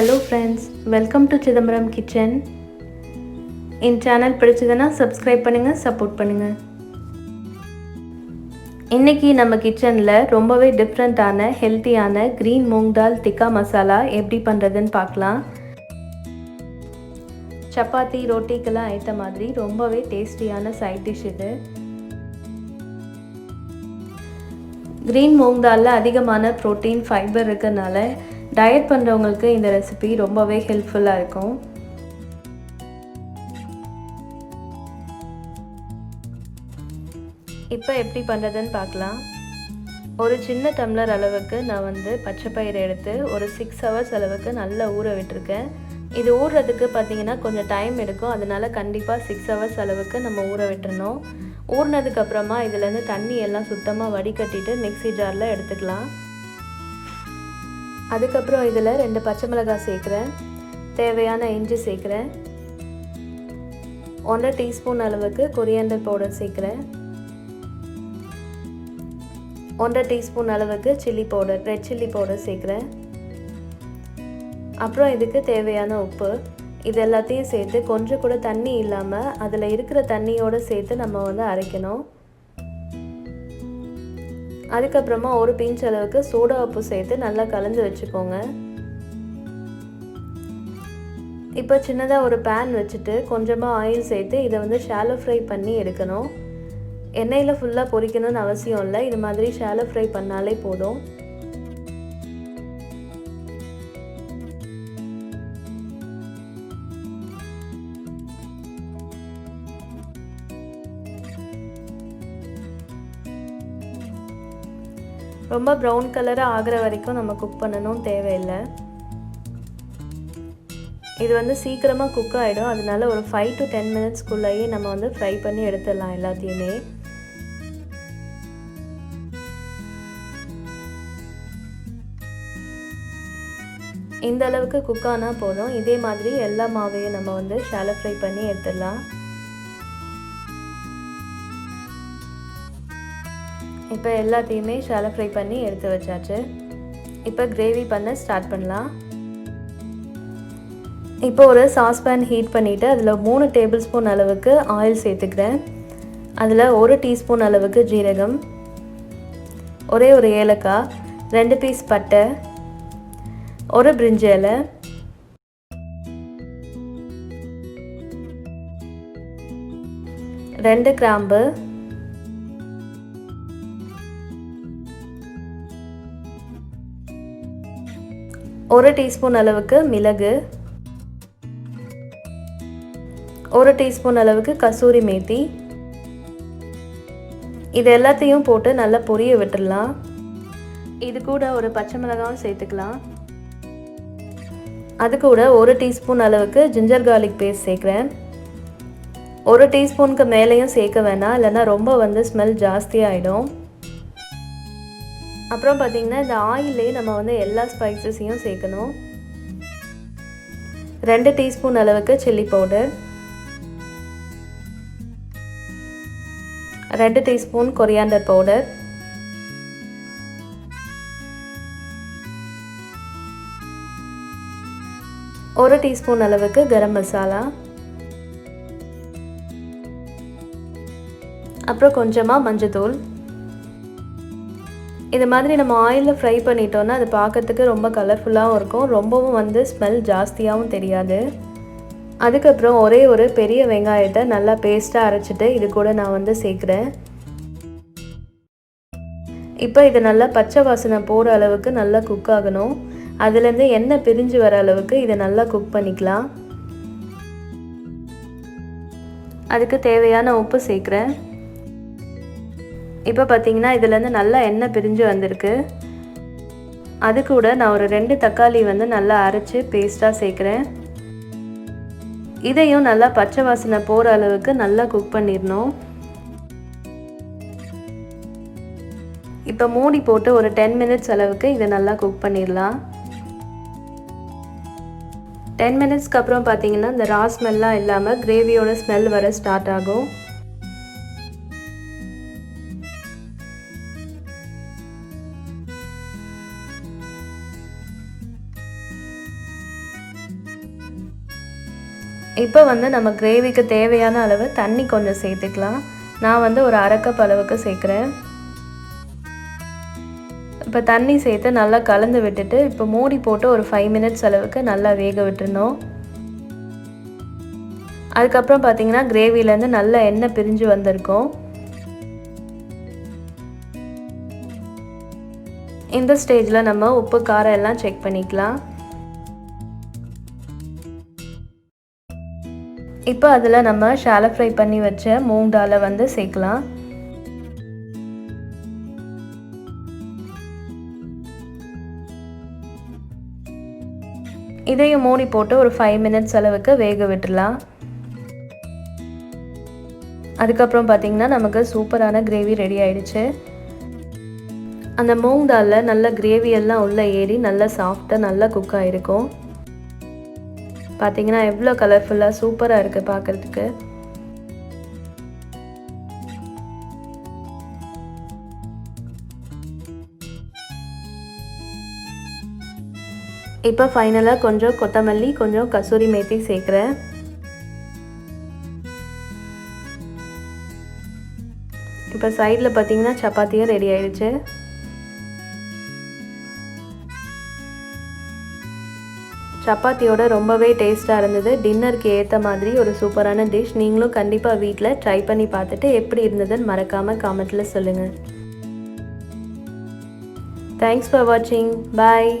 Hello friends, welcome to CHIDAMBARAM kitchen. In channel பிடிச்சதுனா subscribe பண்ணுங்க, support பண்ணுங்க. இன்னைக்கு நம்ம கிச்சன்ல ரொம்பவே டிஃபரண்டான ஹெல்தியான green moong dal tikka masala எப்படி பண்றதுன்னு பார்க்கலாம். சப்பாத்தி ரோட்டிக்கெல்லாம் ஏத்த மாதிரி ரொம்பவே டேஸ்டியான சைட் டிஷ் இது. green moong dalல அதிகமான புரோட்டீன் ஃபைபர் இருக்கனால டயட் பண்றவங்களுக்கு இந்த ரெசிபி ரொம்பவே ஹெல்ப்ஃபுல்லா இருக்கும். இப்போ எப்படி பண்றதுன்னு பார்க்கலாம். ஒரு சின்ன டம்ளர் அளவுக்கு நான் பச்சை பயிறு எடுத்து ஒரு 6 hours அளவுக்கு நல்லா ஊற விட்டுருக்கேன். இது ஊறுறதுக்கு பார்த்தீங்கன்னா கொஞ்சம் டைம் எடுக்கும். அதனால கண்டிப்பாக 6 hours அளவுக்கு நம்ம ஊற விட்டுறணும். ஊறினதுக்கு அப்புறமா இதுலேருந்து தண்ணி எல்லாம் சுத்தமாக வடிகட்டிட்டு மிக்ஸி ஜாரில் எடுத்துக்கலாம். அதுக்கப்புறம் இதில் 2 பச்சை மிளகாய் சேர்க்குறேன், தேவையான இஞ்சி சேர்க்குறேன், 1.5 டீஸ்பூன் அளவுக்கு coriander பவுடர் சேர்க்குறேன், 1.5 டீஸ்பூன் அளவுக்கு chilli powder, red chilli powder சேர்க்குறேன். அப்புறம் இதுக்கு தேவையான உப்பு. இது எல்லாத்தையும் சேர்த்து கொஞ்சம் கூட தண்ணி இல்லாமல் அதில் இருக்கிற தண்ணியோடு சேர்த்து நம்ம அரைக்கணும். அதுக்கப்புறமா ஒரு பிஞ்ச் அளவுக்கு சோடா உப்பு சேர்த்து நல்லா கலந்து வச்சுக்கோங்க. இப்போ சின்னதாக ஒரு பேன் வச்சுட்டு கொஞ்சமாக ஆயில் சேர்த்து இதை ஷாலோ ஃப்ரை பண்ணி எடுக்கணும். எண்ணெயில் ஃபுல்லாக பொரிக்கணும்னு அவசியம் இல்லை, இது மாதிரி ஷாலோ ஃப்ரை பண்ணாலே போதும். ரொம்ப ப்ரௌன் கலராக ஆகிற வரைக்கும் நம்ம குக் பண்ணணும் தேவையில்லை. இது சீக்கிரமாக குக் ஆகிடும். அதனால ஒரு 5 to 10 minutesக்குள்ளேயே நம்ம ஃப்ரை பண்ணி எடுத்துடலாம் எல்லாத்தையுமே. இந்த அளவுக்கு குக் ஆனால் போதும். இதே மாதிரி எல்லா மாவையும் நம்ம ஷாலோ ஃப்ரை பண்ணி எடுத்துடலாம். இப்போ எல்லாத்தையுமே ஷாலோ ஃப்ரை பண்ணி எடுத்து வச்சாச்சு. இப்போ கிரேவி பண்ண ஸ்டார்ட் பண்ணலாம். இப்போ ஒரு சாஸ்பேன் ஹீட் பண்ணிவிட்டு அதில் 3 டேபிள் ஸ்பூன் அளவுக்கு ஆயில் சேர்த்துக்கிறேன். அதில் 1 டீஸ்பூன் அளவுக்கு ஜீரகம், ஒரே ஒரு ஏலக்காய், 2 பீஸ் பட்டை, ஒரு பிரிஞ்சி இலை, 2 கிராம்பு, 1 டீஸ்பூன் அளவுக்கு மிளகு, 1 டீஸ்பூன் அளவுக்கு கசூரி மேத்தி. இது எல்லாத்தையும் போட்டு நல்லா பொரிய விட்டுடலாம். இது கூட ஒரு பச்சை மிளகாயும் சேர்த்துக்கலாம். அது கூட 1 டீஸ்பூன் அளவுக்கு ஜிஞ்சர் கார்லிக் பேஸ்ட் சேர்க்குறேன். 1 டீஸ்பூனுக்கு மேலேயும் சேர்க்க வேணாம், இல்லைன்னா ரொம்ப ஸ்மெல் ஜாஸ்தியாகிடும். அப்புறம் பார்த்திங்கன்னா இந்த ஆயிலே நம்ம எல்லா ஸ்பைசஸையும் சேர்க்கணும். 2 டீஸ்பூன் அளவுக்கு chilli powder, 2 teaspoon coriander powder, 1 teaspoon அளவுக்கு கரம் மசாலா, அப்புறம் கொஞ்சமாக மஞ்சத்தூள். இது மாதிரி நம்ம ஆயிலில் ஃப்ரை பண்ணிட்டோன்னா அது பார்க்கறதுக்கு ரொம்ப கலர்ஃபுல்லாகவும் இருக்கும், ரொம்பவும் ஸ்மெல் ஜாஸ்தியாகவும் தெரியாது. அதுக்கப்புறம் ஒரே ஒரு பெரிய வெங்காயத்தை நல்லா பேஸ்ட்டாக அரைச்சிட்டு இது கூட நான் சேர்க்குறேன். இப்போ இது நல்லா பச்சை வாசனை போகிற அளவுக்கு நல்லா குக் ஆகணும். அதுலேருந்து எண்ணெய் பிரிஞ்சு வர அளவுக்கு இதை நல்லா குக் பண்ணிக்கலாம். அதுக்கு தேவையான உப்பு சேர்க்குறேன். இப்போ பார்த்தீங்கன்னா இதுலேருந்து நல்லா எண்ணெய் பிரிஞ்சு வந்திருக்கு. அது கூட நான் ஒரு 2 தக்காளி நல்லா அரைச்சி பேஸ்ட்டாக சேர்க்குறேன். இதையும் நல்லா பச்சை வாசனை போகிற அளவுக்கு நல்லா குக் பண்ணிடணும். இப்போ மூடி போட்டு ஒரு 10 minutes அளவுக்கு இதை நல்லா குக் பண்ணிடலாம். 10 minutesக்கு அப்புறம் பார்த்தீங்கன்னா இந்த ரா ஸ்மெல்லாம் இல்லாமல் கிரேவியோட ஸ்மெல் வர ஸ்டார்ட் ஆகும். இப்போ வந்து நம்ம கிரேவிக்கு தேவையான அளவு தண்ணி கொஞ்சம் சேர்த்துக்கலாம். நான் வந்து ஒரு 1/2 கப் அளவுக்கு சேர்க்குறேன். இப்போ தண்ணி சேர்த்து நல்லா கலந்து விட்டுட்டு இப்போ மூடி போட்டு ஒரு 5 மினிட்ஸ் அளவுக்கு நல்லா வேக விட்டுறணும். அதுக்கப்புறம் பார்த்தீங்கன்னா கிரேவிலேருந்து நல்ல எண்ணெய் பிரிஞ்சு வந்திருக்கும். இந்த ஸ்டேஜில் நம்ம உப்பு காரம் எல்லாம் செக் பண்ணிக்கலாம். இப்போ அதில் நம்ம ஷாலோ ஃப்ரை பண்ணி வச்ச மூங் தாலை வந்து சேர்க்கலாம். இதையும் மூடி போட்டு ஒரு 5 மினிட்ஸ் அளவுக்கு வேக விட்டுடலாம். அதுக்கப்புறம் பார்த்திங்கன்னா நமக்கு சூப்பரான கிரேவி ரெடி ஆயிடுச்சு. அந்த மூங் தாலில் நல்ல கிரேவி எல்லாம் உள்ளே ஏறி நல்லா சாஃப்டாக நல்லா குக் ஆகிருக்கும். பார்த்திங்கன்னா எவ்வளோ கலர்ஃபுல்லாக சூப்பராக இருக்குது பார்க்குறதுக்கு. இப்போ ஃபைனலாக கொஞ்சம் கொத்தமல்லி கொஞ்சம் கசூரி மேத்தி சேர்க்குறேன். இப்போ சைடில் பார்த்திங்கன்னா சப்பாத்தியும் ரெடி ஆயிடுச்சு. சப்பாத்தியோட ரொம்பவே டேஸ்ட்டாக இருந்தது. டின்னருக்கு ஏற்ற மாதிரி ஒரு சூப்பரான டிஷ். நீங்களும் கண்டிப்பாக வீட்டில் ட்ரை பண்ணி பார்த்துட்டு எப்படி இருந்ததுன்னு மறக்காமல் காமெண்ட்டில் சொல்லுங்கள். தேங்க்ஸ் ஃபார் வாட்சிங். பாய்.